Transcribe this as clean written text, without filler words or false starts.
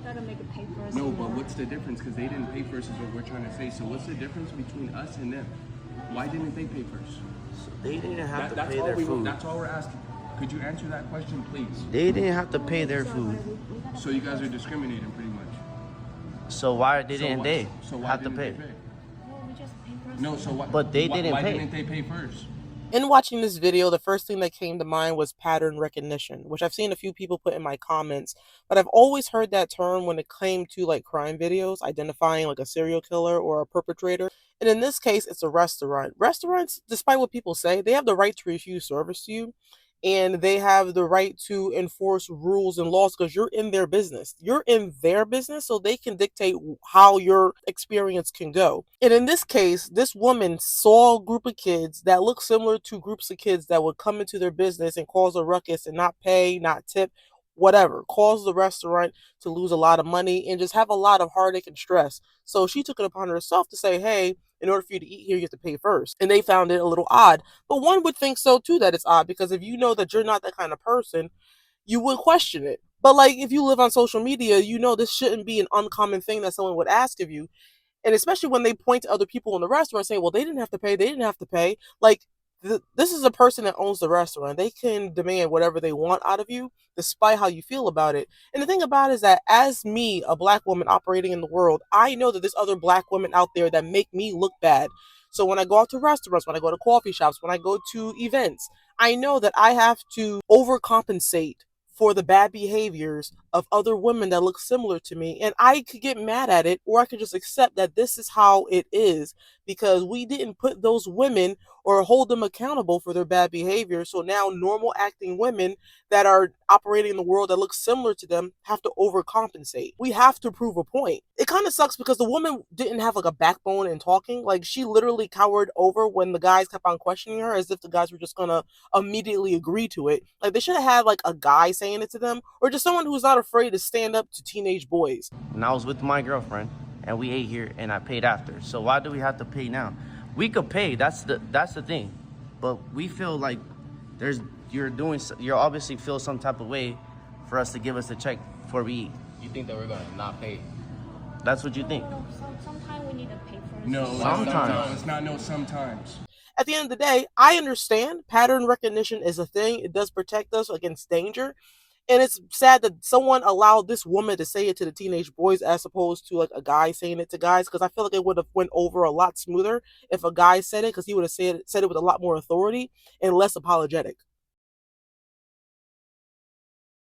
gotta make it pay first. No, but what's the difference? Because they didn't pay first is what we're trying to say. So what's the difference between us and them? Why didn't they pay first? So they didn't have to pay their food. That's all we're asking. Could you answer that question, please? They didn't have to pay their food. So you guys are discriminating pretty much. So why didn't they why have to didn't pay? they pay? Well, we just pay first. No, so why? But they didn't why pay. didn't they pay first? In watching this video, the first thing that came to mind was pattern recognition, which I've seen a few people put in my comments, but I've always heard that term when it came to like crime videos, identifying like a serial killer or a perpetrator. And in this case, it's a restaurant. Restaurants, despite what people say, they have the right to refuse service to you. And they have the right to enforce rules and laws because you're in their business. You're in their business, so they can dictate how your experience can go. And in this case, this woman saw a group of kids that look similar to groups of kids that would come into their business and cause a ruckus and not pay, not tip, whatever, cause the restaurant to lose a lot of money and just have a lot of heartache and stress. So she took it upon herself to say, hey, in order for you to eat here, you have to pay first. And they found it a little odd. But one would think so too, that it's odd, because if you know that you're not that kind of person, you would question it. But like if you live on social media, you know this shouldn't be an uncommon thing that someone would ask of you. And especially when they point to other people in the restaurant saying, well, they didn't have to pay, they didn't have to pay. Like, this is a person that owns the restaurant. They can demand whatever they want out of you, despite how you feel about it. And the thing about it is that as me, a black woman operating in the world, I know that there's other black women out there that make me look bad. So when I go out to restaurants, when I go to coffee shops, when I go to events, I know that I have to overcompensate for the bad behaviors of other women that look similar to me. And I could get mad at it, or I could just accept that this is how it is, because we didn't put those women or hold them accountable for their bad behavior. So now normal acting women that are operating in the world that look similar to them have to overcompensate. We have to prove a point. It kind of sucks because the woman didn't have like a backbone in talking. Like she literally cowered over when the guys kept on questioning her, as if the guys were just gonna immediately agree to it. Like they should have had like a guy saying it to them, or just someone who's not afraid to stand up to teenage boys. And I was with my girlfriend and we ate here and I paid after. So why do we have to pay now? We could pay, that's the thing. But we feel like you're obviously feel some type of way for us to give us a check before we eat. You think that we're gonna not pay? That's what you think. No, sometimes we need to pay first. No, Sometimes. it's not no sometimes. At the end of the day, I understand pattern recognition is a thing. It does protect us against danger. And it's sad that someone allowed this woman to say it to the teenage boys as opposed to like a guy saying it to guys, because I feel like it would have went over a lot smoother if a guy said it, because he would have said it with a lot more authority and less apologetic.